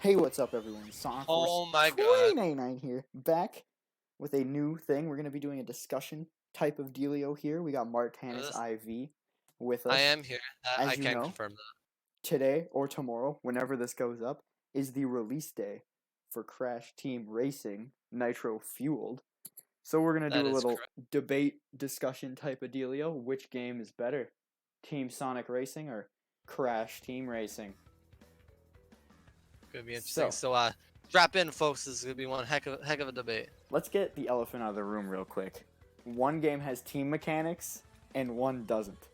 Hey, what's up, everyone? Sonic Oh my god. 2099 here, back with a new thing. We're going to be doing a discussion type of dealio here. We got Martanis This, IV with I us. am here. I As you can know, confirm that. today or tomorrow, whenever this goes up, is the release day for Crash Team Racing Nitro Fueled. So we're going to That do a is little correct. debate discussion type of dealio. Which game is better? Team Sonic Racing or Crash Team Racing? Gonna be interesting. So, So strap in, folks. This is gonna be one heck of a debate. let's get the elephant out of the room real quick. One game has team mechanics and one doesn't.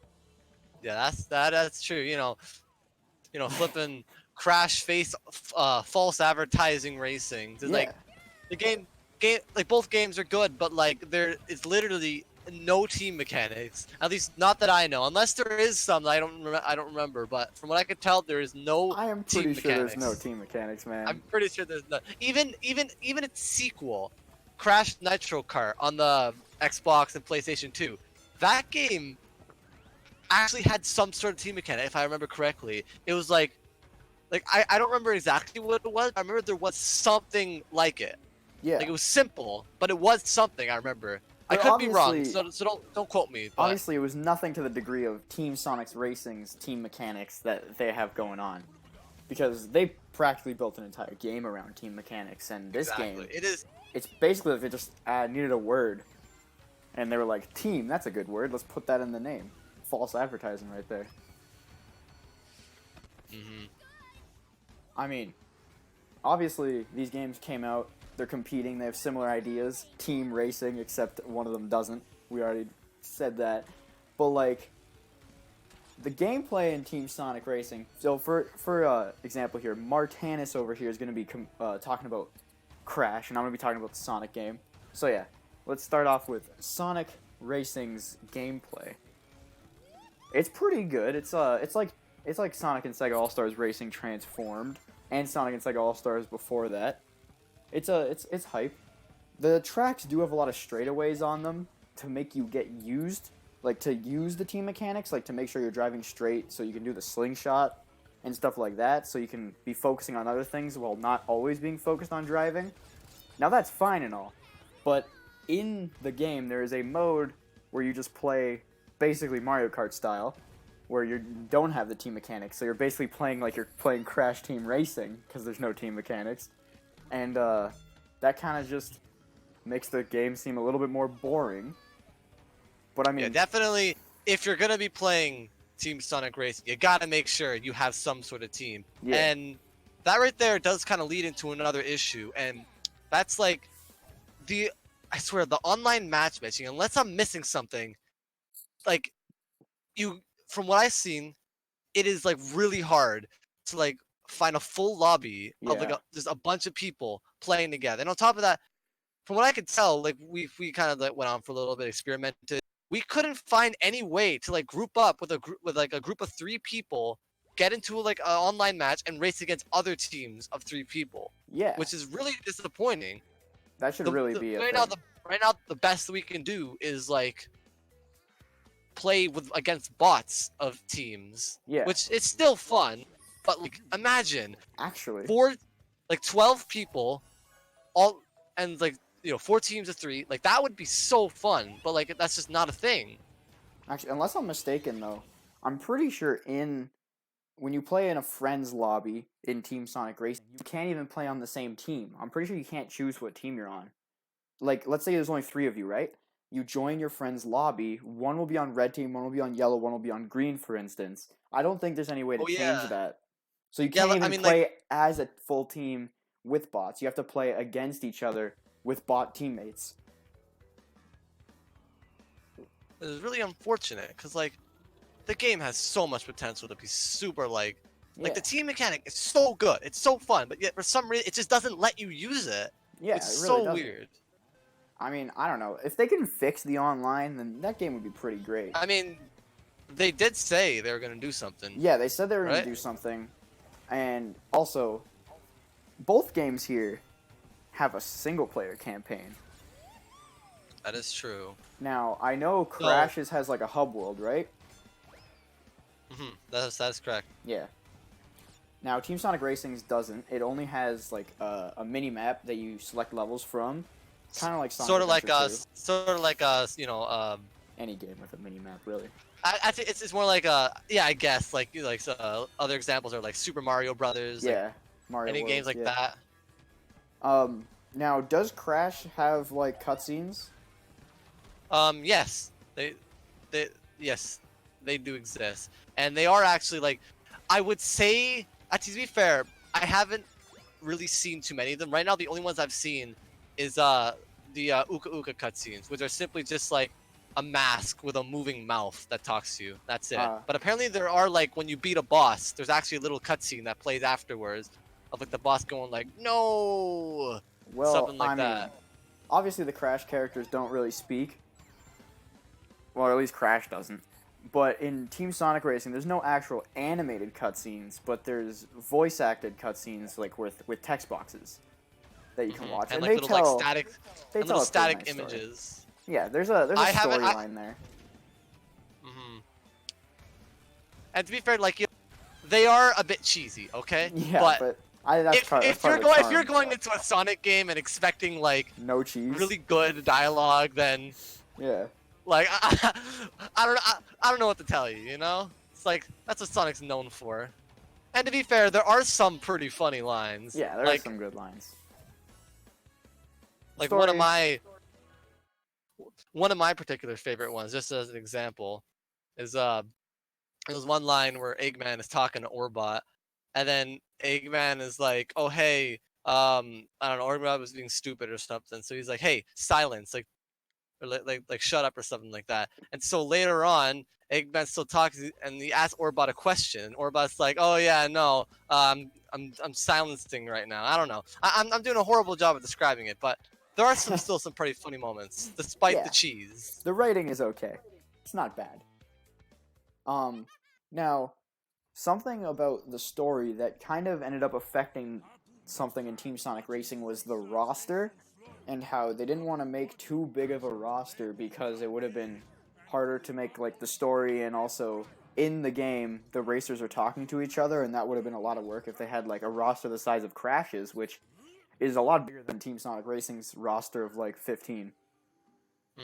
Yeah, that's true. Flipping crash face, false advertising racing. Like Yeah, the game, like both games are good, but like there is literally no team mechanics. At least not that I know. Unless there is some, I don't remember. But from what I could tell, there is no I am pretty team sure there's no mechanics. team mechanics, man. I'm pretty sure there's no even its sequel, Crash Nitro Kart on the Xbox and PlayStation 2. That game actually had some sort of team mechanic, if I remember correctly. It was like I don't remember exactly what it was. I remember there was something like it. Yeah, Like it was simple, but it was something. I remember. I but could be wrong, obviously, so don't quote me. But obviously, it was nothing to the degree of Team Sonic's Racing's team mechanics that they have going on, because they practically built an entire game around team mechanics. And this exactly, game, it is. it's basically like they just needed a word, and they were like, "Team, that's a good word. Let's put that in the name." False advertising right there. I mean, obviously, these games came out, they're competing, they have similar ideas. Team racing, except one of them doesn't. We already said that. But, like, the gameplay in Team Sonic Racing. So, for example here, Martanis over here is going to be talking about Crash, and I'm going to be talking about the Sonic game. So, yeah, let's start off with Sonic Racing's gameplay. It's pretty good. It's like Sonic and Sega All Stars Racing transformed, and Sonic and Sega All Stars before that. It's hype. The tracks do have a lot of straightaways on them to make you get used, like to use the team mechanics, like to make sure you're driving straight so you can do the slingshot and stuff like that, so you can be focusing on other things while not always being focused on driving. Now that's fine and all, but in the game there is a mode where you just play basically Mario Kart style, where you don't have the team mechanics. So you're basically playing like you're playing Crash Team Racing because there's no team mechanics, and that kind of just makes the game seem a little bit more boring. But I mean, Yeah, definitely. If you're gonna be playing Team Sonic Racing, you gotta make sure you have some sort of team. yeah, And that right there does kind of lead into another issue, and that's like I swear, the online matchmaking. Unless I'm missing something, like from what I've seen, it is like really hard to like find a full lobby of like yeah, just a bunch of people playing together. And on top of that, from what I could tell, like we kind of like went on for a little bit, experimented. We couldn't find any way to like group up with a group of 3 people, get into like an online match and race against other teams of 3 people, yeah. which is really disappointing. That should really The be a right now thing. the best we can do is like play with against bots of teams, Yeah, which it's still fun, but like imagine actually, 12 people, all and like 4 teams of 3, like that would be so fun, but like that's just not a thing. unless I'm mistaken though, I'm pretty sure in when you play in a friend's lobby in Team Sonic Racing, you can't even play on the same team. I'm pretty sure you can't choose what team you're on. Like, let's say there's only 3 of you, right? You join your friend's lobby. One will be on red team, one will be on yellow, one will be on green, for instance. I don't think there's any way to Oh change yeah, that. So you yeah. can't I even mean, like play as a full team with bots. You have to play against each other with bot teammates. it's really unfortunate because like the game has so much potential to be super like Yeah, the team mechanic is so good, it's so fun, but yet for some reason it just doesn't let you use it, which yeah, is it really so doesn't. weird. I mean, I don't know. If they can fix the online, then that game would be pretty great. I mean, they did say they were gonna do something, Yeah, they said they were going right? to do something. And also, both games here have a single player campaign. That is true. Now, I know So, Crashes has like a hub world, right? that's correct. Yeah. Now, Team Sonic Racing's doesn't. It only has like a mini map that you select levels from, kind of like Sonic Sort of like Adventure 2. us, sort of like us, you know. Any game with a mini map, really. I think it's more like yeah, I guess like other examples are like Super Mario Brothers. Yeah, Like, Mario any World, games like yeah. that. Now, does Crash have like cutscenes? Yes, yes, they do exist, and they are actually like, I would say, to be fair, I haven't really seen too many of them. Right now, the only ones I've seen is the Uka Uka cutscenes, which are simply just like a mask with a moving mouth that talks to you. That's it. But apparently there are like when you beat a boss, there's actually a little cutscene that plays afterwards of like the boss going like no, Well, something like I that. mean, obviously the Crash characters don't really speak. Well, at least Crash doesn't. But in Team Sonic Racing, there's no actual animated cutscenes, but there's voice-acted cutscenes like with text boxes that you can watch, And and like they little tell like static, they and tell little a pretty static nice story. images. Yeah, there's a storyline there. And to be fair, like they are a bit cheesy, okay? Yeah, but if you're going into a Sonic game and expecting like no cheese, really good dialogue, then yeah, like I don't know what to tell you. You know, it's like that's what Sonic's known for. And to be fair, there are some pretty funny lines. Yeah, there are some good lines. Like Story. one of my particular favorite ones, just as an example, is there was one line where Eggman is talking to Orbot, and then Eggman is like, "Oh hey, I don't know, Orbot was being stupid or something." So he's like, "Hey, silence!" Or like shut up or something like that. And so later on, Eggman still talks and he asks Orbot a question. And Orbot's like, "Oh yeah, no, I'm silencing right now. I don't know. I'm doing a horrible job of describing it, but there are still some pretty funny moments despite the cheese. The writing is okay. It's not bad. Now, something about the story that kind of ended up affecting something in Team Sonic Racing was the roster, and how they didn't want to make too big of a roster because it would have been harder to make like the story, and also in the game the racers are talking to each other, and that would have been a lot of work if they had like a roster the size of Crash's, which is a lot bigger than Team Sonic Racing's roster of like 15.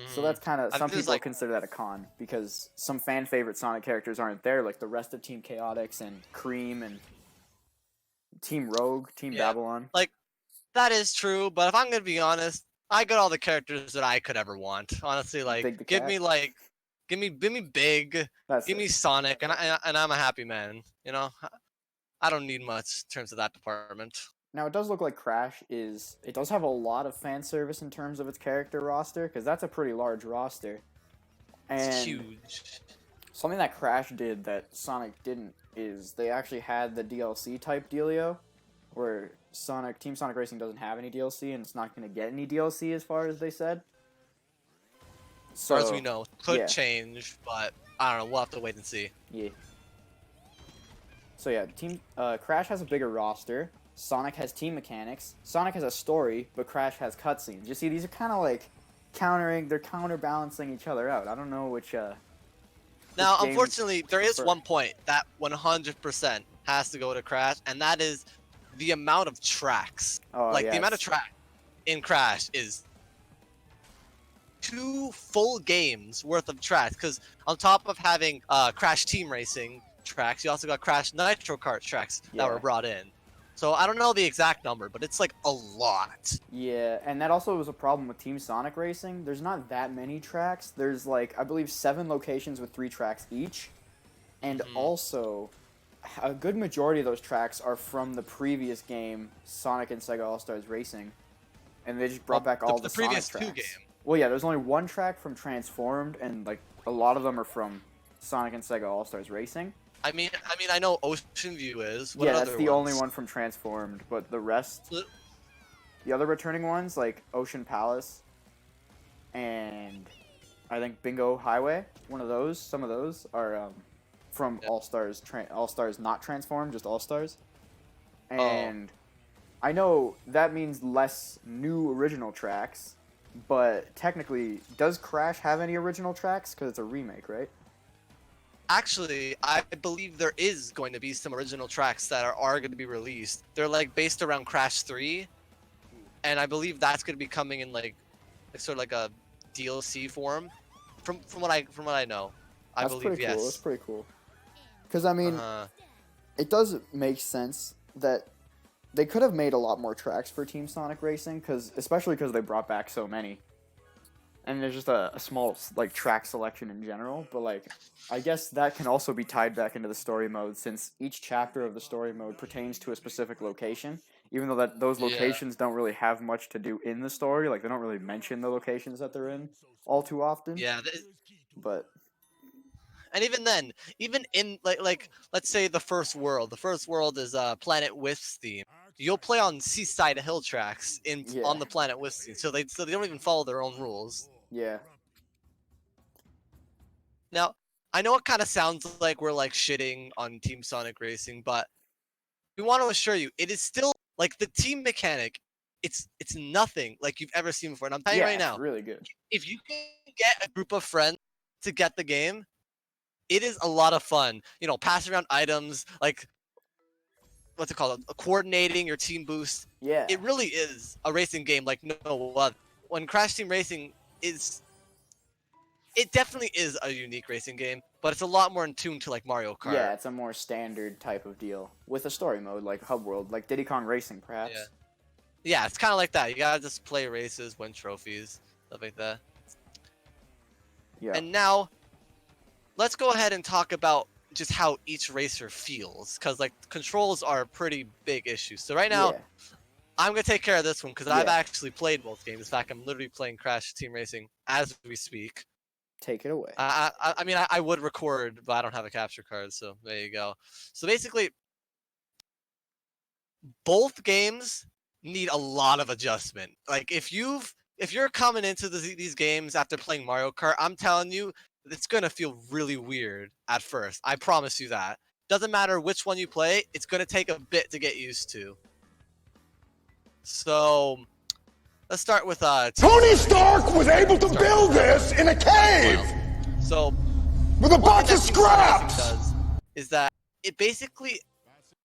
So that's kind of, some people consider that a con, because some fan favorite Sonic characters aren't there, like the rest of Team Chaotix and Cream and Team Rogue, Team Babylon. Like, that is true, but if I'm gonna be honest, I got all the characters that I could ever want. Honestly, like, give me Big, give me Sonic, and I'm a happy man. You know, I don't need much in terms of that department. Now, it does look like Crash it does have a lot of fan service in terms of its character roster, because that's a pretty large roster. And it's huge. Something that Crash did that Sonic didn't is they actually had the DLC type dealio, where Team Sonic Racing doesn't have any DLC, and it's not going to get any DLC as far as they said. So, as far as we know, could change, but I don't know. We'll have to wait and see. Yeah. So yeah, Crash has a bigger roster. Sonic has team mechanics. Sonic has a story, but Crash has cutscenes. You see, these are kind of like they're counterbalancing each other out. I don't know which. Now, unfortunately, there is one point that 100% has to go to Crash, and that is the amount of tracks. The amount of track in Crash is 2 full games worth of tracks. Because on top of having Crash Team Racing tracks, you also got Crash Nitro Kart tracks that were brought in. So I don't know the exact number, but it's like a lot. Yeah, and that also was a problem with Team Sonic Racing. There's not that many tracks. There's like, I believe 7 locations with 3 tracks each. And also, a good majority of those tracks are from the previous game, Sonic and Sega All-Stars Racing. And they just brought back all the previous Sonic tracks. 2 games. Well, yeah, there's only 1 track from Transformed, and like a lot of them are from Sonic and Sega All-Stars Racing. I mean, I know Ocean View is. Yeah, that's the only one from Transformed, but the rest, the other returning ones, like Ocean Palace, and I think Bingo Highway, some of those are from All-Stars, All-Stars not Transformed, just All-Stars. And I know that means less new original tracks, but technically, does Crash have any original tracks? Because it's a remake, right? Actually, I believe there is going to be some original tracks that are going to be released. They're like based around Crash 3, and I believe that's going to be coming in like sort of like a DLC form. From what I know, I That's believe pretty cool. That's yes. pretty cool. Because, I mean, it does make sense that they could have made a lot more tracks for Team Sonic Racing, especially because they brought back so many. And there's just a small like track selection in general, but like I guess that can also be tied back into the story mode since each chapter of the story mode pertains to a specific location, even though those Yeah. locations don't really have much to do in the story, like they don't really mention the locations that they're in all too often. Yeah. But And even then, even in like let's say the first world is Planet Wisp theme. You'll play on Seaside Hill tracks yeah, on the Planet Wisp theme, so they don't even follow their own rules. yeah, Now, I know it kind of sounds like we're like shitting on Team Sonic Racing, but we want to assure you, it is still like the team mechanic. It's nothing like you've ever seen before. And I'm telling you yeah, right it's now, really good. if you can get a group of friends to get the game, it is a lot of fun. You know, pass around items, like what's it called? Coordinating your team boost. Yeah, It really is a racing game like no other. When Crash Team Racing it definitely is a unique racing game, but it's a lot more in tune to like Mario Kart. yeah, it's a more standard type of deal with a story mode like Hub World, like Diddy Kong Racing, perhaps. Yeah. Yeah, it's kind of like that. You gotta just play races, win trophies, stuff like that. Yeah, And now, let's go ahead and talk about just how each racer feels, because like controls are a pretty big issue. So right now, yeah, I'm gonna take care of this one because I've Yeah. actually played both games. In fact, I'm literally playing Crash Team Racing as we speak. take it away. I mean, I would record, but I don't have a capture card, so there you go. So basically, both games need a lot of adjustment. Like if you're coming into these games after playing Mario Kart, I'm telling you, it's gonna feel really weird at first. I promise you that. Doesn't matter which one you play, it's gonna take a bit to get used to. So let's start with Tony Stark was able to build this in a cave So with a one box thing of that Team Sonic scraps. does is that it basically,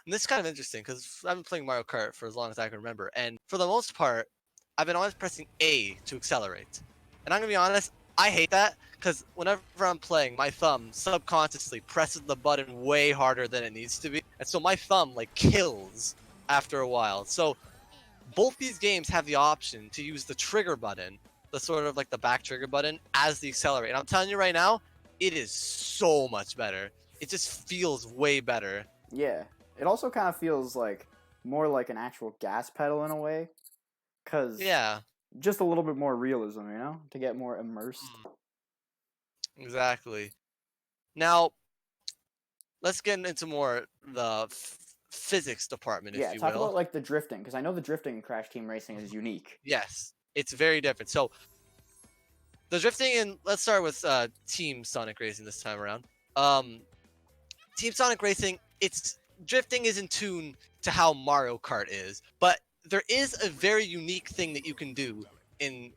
and this is kind of interesting because I've been playing Mario Kart for as long as I can remember, and for the most part, I've been always pressing A to accelerate. And I'm gonna be honest, I hate that because whenever I'm playing, my thumb subconsciously presses the button way harder than it needs to be, and so my thumb like kills after a while. So both these games have the option to use the trigger button, the sort of like the back trigger button, as the accelerate. And I'm telling you right now, it is so much better. It just feels way better. Yeah, it also kind of feels like more like an actual gas pedal in a way, cause Yeah, just a little bit more realism, to get more immersed. exactly. Now, let's get into more the physics department, if Yeah, you talk will. about like the drifting, because I know the drifting in Crash Team Racing is unique. Yes, it's very different. So the drifting in, let's start with Team Sonic Racing this time around. Team Sonic Racing, its drifting is in tune to how Mario Kart is, but there is a very unique thing that you can do in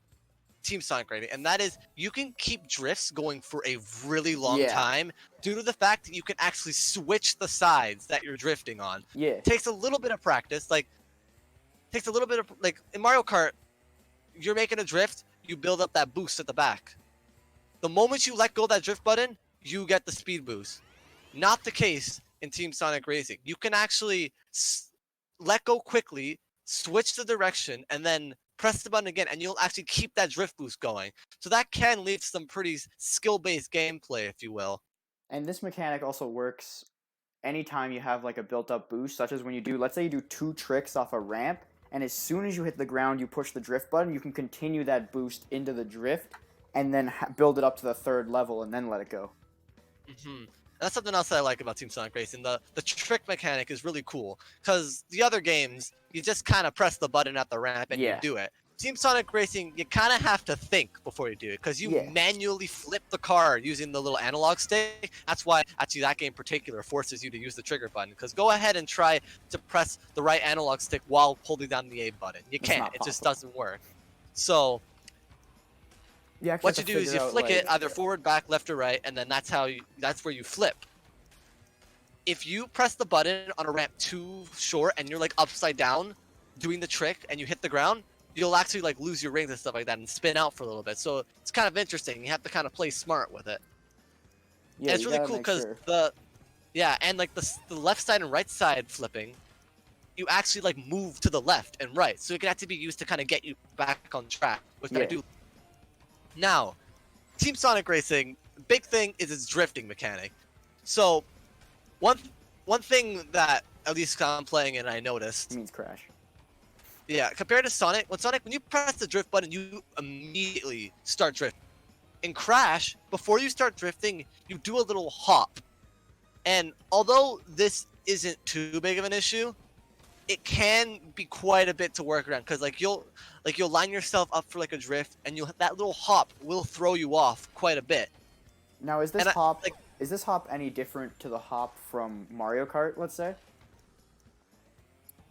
Team Sonic Racing, and that is you can keep drifts going for a really long Yeah. time due to the fact that you can actually switch the sides that you're drifting on. Yeah, It takes a little bit of practice, like in Mario Kart, you're making a drift, you build up that boost at the back. The moment you let go of that drift button, you get the speed boost. Not the case in Team Sonic Racing. You can actually let go quickly, switch the direction, and then press the button again, and you'll actually keep that drift boost going. So that can lead to some pretty skill-based gameplay, if you will. and this mechanic also works anytime you have like a built-up boost, such as when you do, let's say you do 2 tricks off a ramp, and as soon as you hit the ground, you push the drift button, you can continue that boost into the drift, and then build it up to the 3rd level, and then let it go. That's something else that I like about Team Sonic Racing. The trick mechanic is really cool because the other games, you just kind of press the button at the ramp and Yeah. you do it. Team Sonic Racing, you kind of have to think before you do it because you Yeah. manually flip the car using the little analog stick. That's why actually that game in particular forces you to use the trigger button, because go ahead and try to press the right analog stick while holding down the A button. You It's can't. not It just possible. doesn't work. So You actually what have you to do is you figure out, flick it like- either forward, back, left, or right, and then that's where you flip. If you press the button on a ramp too short and you're like upside down doing the trick and you hit the ground, you'll actually like lose your rings and stuff like that and spin out for a little bit. So it's kind of interesting. You have to kind of play smart with it. Yeah, And it's you really gotta cool make because sure. and like the left side and right side flipping, you actually like move to the left and right. So it can actually be used to kind of get you back on track, which I Yeah. do. Now, Team Sonic Racing, big thing is its drifting mechanic. So one thing that at least I'm playing and I noticed, It means crash. yeah, compared to Sonic, when you press the drift button, you immediately start drifting. In Crash, before you start drifting, you do a little hop. And although this isn't too big of an issue, it can be quite a bit to work around because you'll line yourself up for like a drift, and that little hop will throw you off quite a bit. Now, is this And hop any different to the hop from Mario Kart? Let's say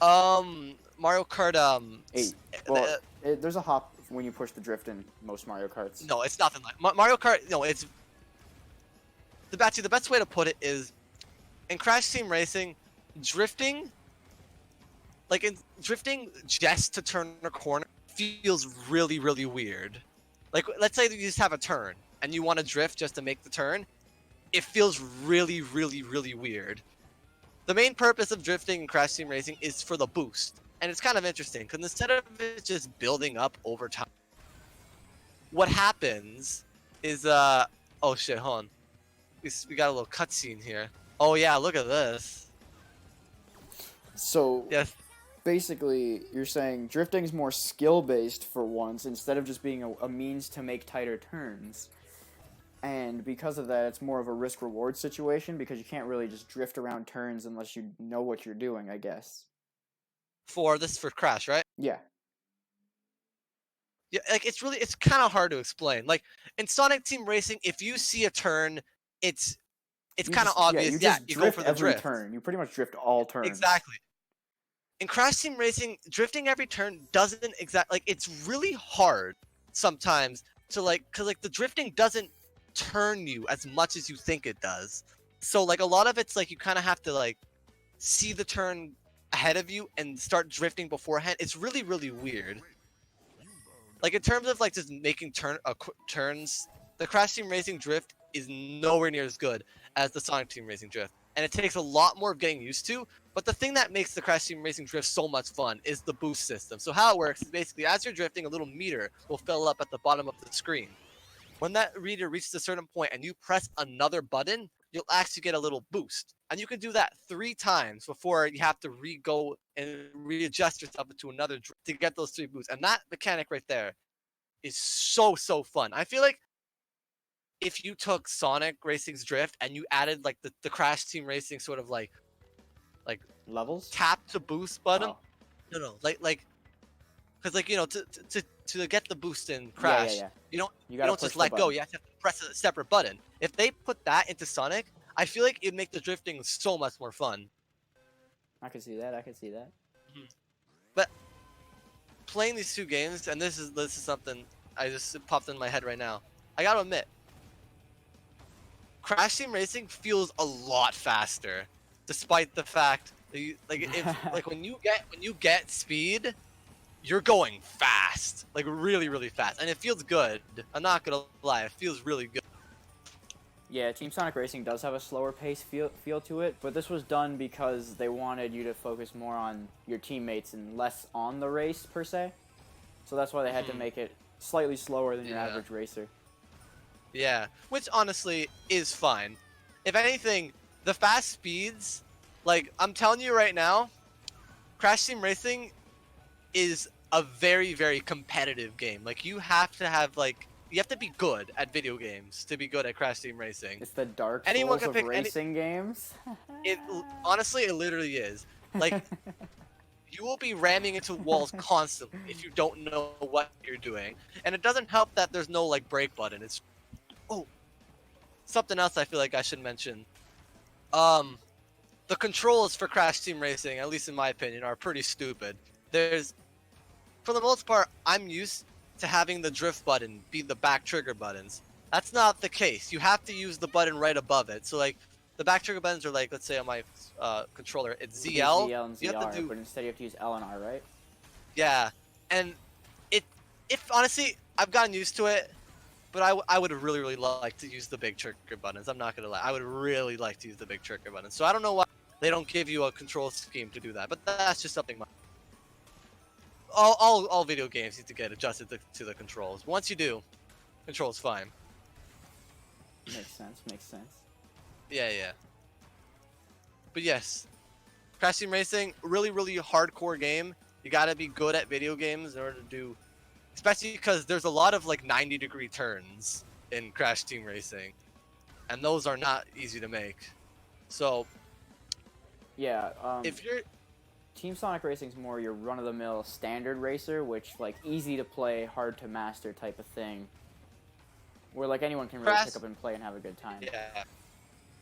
Mario Kart 8. Well, there's a hop when you push the drift in most Mario Karts. no, it's nothing like Mario Kart. No, it's the best way to put it is in Crash Team Racing, drifting just to turn a corner feels really, really weird. Like, let's say that you just have a turn and you want to drift just to make the turn. It feels really, really, really weird. The main purpose of drifting in Crash Team Racing is for the boost. And it's kind of interesting because instead of it just building up over time, what happens is, oh shit, hold on. We got a little cutscene here. Oh yeah, look at this. So Yes. basically, you're saying drifting is more skill-based for once, instead of just being a means to make tighter turns. And because of that, it's more of a risk-reward situation, because you can't really just drift around turns unless you know what you're doing, I guess. For Crash, right? Yeah. Yeah, like it's kind of hard to explain. Like in Sonic Team Racing, if you see a turn, it's kind of obvious. Yeah, You go for the every drift. turn. You pretty much drift all turns. Exactly. In Crash Team Racing, drifting every turn doesn't it's really hard sometimes to cuz the drifting doesn't turn you as much as you think it does. So like a lot of it's like you kind of have to see the turn ahead of you and start drifting beforehand. It's really, really weird. Like in terms of just making turns, the Crash Team Racing drift is nowhere near as good as the Sonic Team Racing drift, and it takes a lot more of getting used to. But the thing that makes the Crash Team Racing drift so much fun is the boost system. So how it works is basically as you're drifting, a little meter will fill up at the bottom of the screen. When that meter reaches a certain point and you press another button, you'll actually get a little boost. And you can do that 3 times before you have to go and readjust yourself into another drift to get those 3 boosts. And that mechanic right there is so fun. I feel like if you took Sonic Racing's drift and you added the Crash Team Racing sort of like Levels? tap to boost button, Oh. no, because to get the boost in Crash, Yeah. you don't gotta just push the let go. button. You have to press a separate button. If they put that into Sonic, I feel like it'd make the drifting so much more fun. I can see that. But playing these 2 games, and this is something it popped in my head right now. I gotta admit, Crash Team Racing feels a lot faster, despite the fact that when you get speed, you're going fast, really fast, and it feels good. I'm not gonna lie, it feels really good. Yeah, Team Sonic Racing does have a slower pace feel to it, but this was done because they wanted you to focus more on your teammates and less on the race, per se. So that's why they had to make it slightly slower than your average racer. Yeah, which honestly is fine. If anything, the fast speeds, I'm telling you right now, Crash Team Racing is a very, very competitive game. You have to have you have to be good at video games to be good at Crash Team Racing. It's the Dark Anyone Souls can of pick racing games. Honestly, it literally is. You will be ramming into walls constantly if you don't know what you're doing. And it doesn't help that there's no brake button. It's something else I feel like I should mention. The controls for Crash Team Racing, at least in my opinion, are pretty stupid. For the most part, I'm used to having the drift button be the back trigger buttons. That's not the case. You have to use the button right above it. So like the back trigger buttons are like, let's say on my controller, it's ZL. ZL and ZR, you have to do, but instead you have to use L and R, right? yeah, and if honestly, I've gotten used to it, but I would really like to use the big trigger buttons. I'm not gonna lie, I would really like to use the big trigger buttons. So I don't know why they don't give you a control scheme to do that, but that's just something. All video games need to get adjusted to the controls. Once you do, control's fine. Makes sense. Makes sense. Yeah. But yes, Crash Team Racing, really hardcore game. You gotta be good at video games in order to do, especially because there's a lot of like 90-degree turns in Crash Team Racing, and those are not easy to make. So Yeah. if you're Team Sonic Racing's more your run-of-the-mill standard racer, which like easy to play, hard to master type of thing, where like anyone can really pick up and play and have a good time. yeah,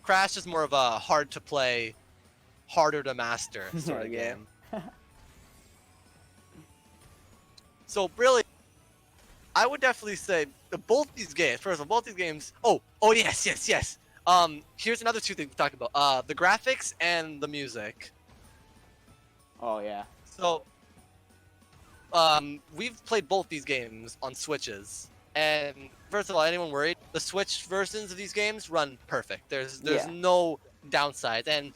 Crash is more of a hard to play, harder to master sort of Yeah. game. So really, I would definitely say both these games. First of all, both these games. Oh yes. Here's another two things to talk about. The graphics and the music. Oh yeah. So, we've played both these games on Switches, and first of all, anyone worried? The Switch versions of these games run perfect. There's Yeah. no downsides, and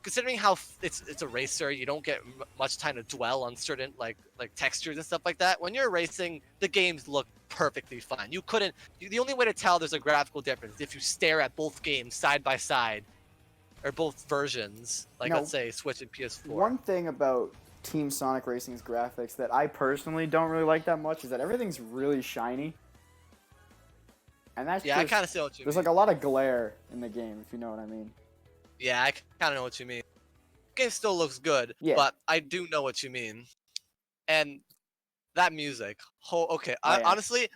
considering how it's a racer, you don't get much time to dwell on certain like textures and stuff like that. When you're racing, the games look perfectly fine. The only way to tell there's a graphical difference is if you stare at both games side by side, or both versions, like No. let's say Switch and PS4. One thing about Team Sonic Racing's graphics that I personally don't really like that much is that everything's really shiny. And that's Yeah, I just, kind of see what you there's mean. like a lot of glare in the game, if you know what I mean. Yeah, I kind of know what you mean. The game still looks good, Yeah. but I do know what you mean. And that music. Okay, Oh, yeah. honestly,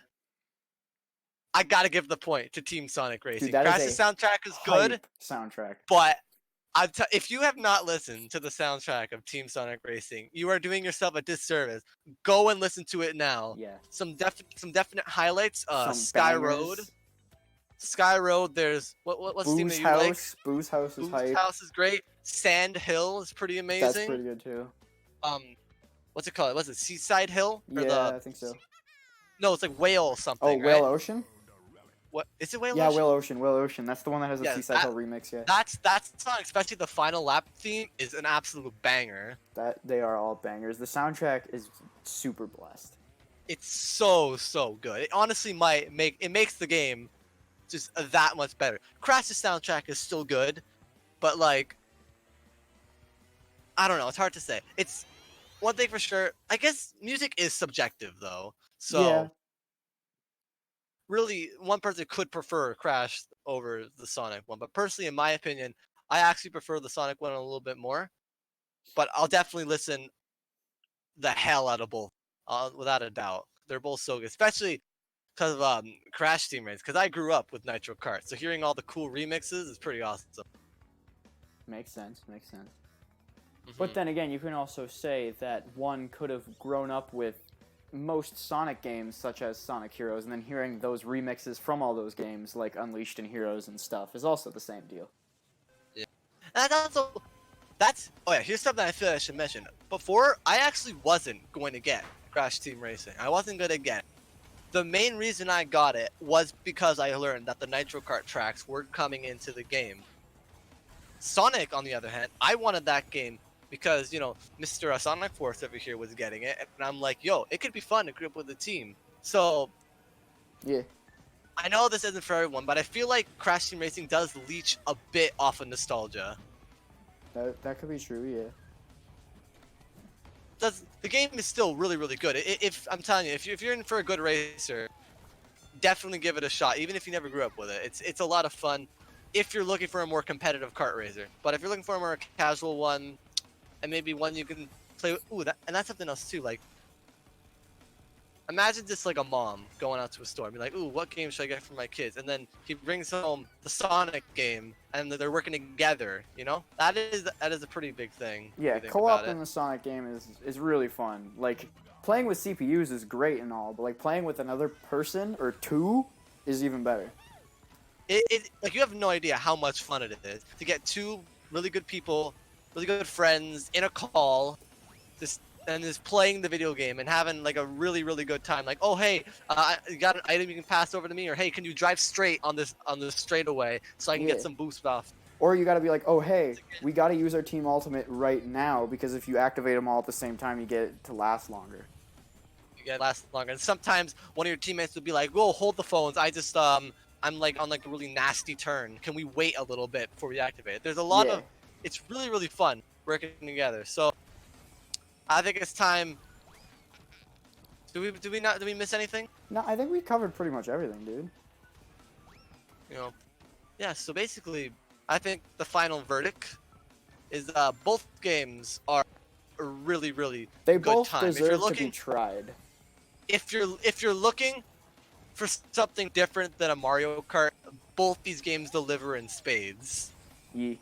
I gotta give the point to Team Sonic Racing. Dude, that Crash's is a soundtrack is good, hype soundtrack. but if you have not listened to the soundtrack of Team Sonic Racing, you are doing yourself a disservice. Go and listen to it now. Yeah. Some definite highlights. Some Sky bangers. Road. Sky Road. There's what's the team that you like? Booze House is Boo's hype. House is great. Sand Hill is pretty amazing. That's pretty good too. What's it called? Was it Seaside Hill? Or Yeah, I think so. No, it's like Whale something. Oh, right? Whale Ocean? What is it? Whale Yeah, Ocean? Whale Ocean. That's the one that has a Yeah, Seaside Hill remix, yeah. That song, especially the final lap theme, is an absolute banger. They are all bangers. The soundtrack is super blessed. It's so good. It honestly makes the game just that much better. Crash's soundtrack is still good, but like, I don't know. It's hard to say. It's one thing for sure. I guess music is subjective though. So Yeah. really, one person could prefer Crash over the Sonic one, but personally, in my opinion, I actually prefer the Sonic one a little bit more. But I'll definitely listen the hell out of both, without a doubt. They're both so good, especially because of Crash Team Racing. Because I grew up with Nitro Kart, so hearing all the cool remixes is pretty awesome. Makes sense. Mhm. But then again, you can also say that one could have grown up with most Sonic games, such as Sonic Heroes, and then hearing those remixes from all those games, like Unleashed and Heroes and stuff, is also the same deal. And here's something I feel I should mention. Before, I actually wasn't going to get Crash Team Racing. I wasn't going to get it. The main reason I got it was because I learned that the Nitro Kart tracks were coming into the game. Sonic, on the other hand, I wanted that game because, you know, Mr. Sonic Force over here was getting it, and I'm like, yo, it could be fun to group with a team. So, Yeah. I know this isn't for everyone, but I feel like Crash Team Racing does leech a bit off of nostalgia. That could be true, yeah. The game is still really good. If I'm telling you, if you're in for a good racer, definitely give it a shot. Even if you never grew up with it, it's a lot of fun. If you're looking for a more competitive kart racer, but if you're looking for a more casual one, and maybe one you can play with, and that's something else too. Like, imagine just like a mom going out to a store and be like, ooh, what game should I get for my kids? And then he brings home the Sonic game and they're working together, you know? That is a pretty big thing. if Yeah, you think co-op about it. in the Sonic game is really fun. Like, playing with CPUs is great and all, but like playing with another person or two is even better. It like you have no idea how much fun it is to get two really good people, really good friends in a call, just playing the video game and having like a really good time. Like, oh hey, you got an item you can pass over to me, or hey, can you drive straight on this straightaway so I can get some boost off. Or you gotta be like, oh hey, we gotta use our team ultimate right now because if you activate them all at the same time, you get it to last longer. You get last longer. And sometimes one of your teammates would be like, whoa, hold the phones. I'm like on like a really nasty turn. Can we wait a little bit before we activate it? There's a lot of, it's really fun working together. So I think it's time. Do we miss anything? No, I think we covered pretty much everything, dude. You know, yeah. So basically, I think the final verdict is both games are a really They good both time. deserve to be tried. If you're looking for something different than a Mario Kart, both these games deliver in spades. Yee.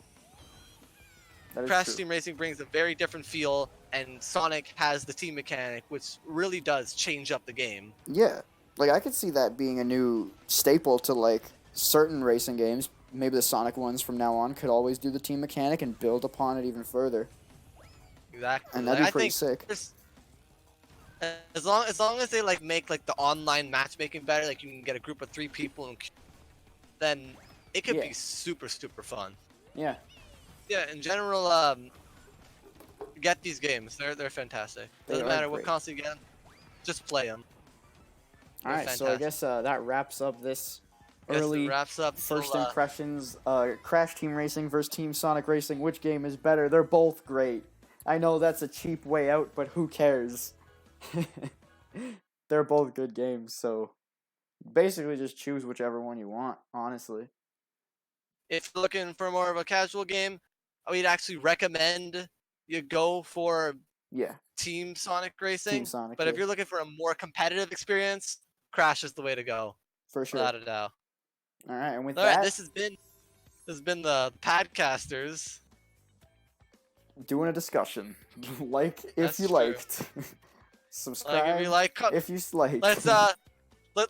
That is Crash true. Team Racing brings a very different feel, and Sonic has the team mechanic, which really does change up the game. Yeah, like I could see that being a new staple to like certain racing games. Maybe the Sonic ones from now on could always do the team mechanic and build upon it even further. Exactly. And that'd be Like, I pretty think sick. As long as they like make like the online matchmaking better, like you can get a group of 3 people, and then it could be super fun. Yeah. Yeah, in general, get these games. They're fantastic. They Doesn't are matter what great. console you get, just play them. All right, so I guess that wraps up this early first impressions. Crash Team Racing versus Team Sonic Racing. Which game is better? They're both great. I know that's a cheap way out, but who cares? They're both good games, so basically just choose whichever one you want, honestly. If you're looking for more of a casual game, I would actually recommend you go for Team Sonic Racing. Team Sonic, but if you're looking for a more competitive experience, Crash is the way to go. For sure. Without a doubt. All right, and with All that, right, this has been the Podcasters doing a discussion. Like if That's you true. liked. Subscribe like if you like. if you liked.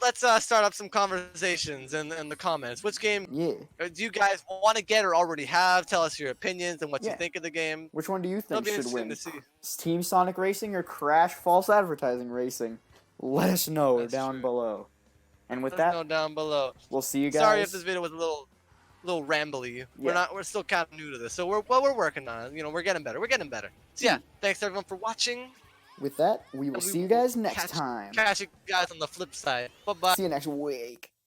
Let's start up some conversations in the comments. Which game do you guys want to get or already have? Tell us your opinions and what you think of the game. Which one do you think should win? To see. Team Sonic Racing or Crash False Advertising Racing? Let us know down below. And with Let us know down below. We'll see you guys. Sorry if this video was a little rambly. We're still kind of new to this, so we're working on it. You know, we're getting better. So yeah, thanks everyone for watching. With that, we will see you guys next time. Catch you guys on the flip side. Bye bye. See you next week.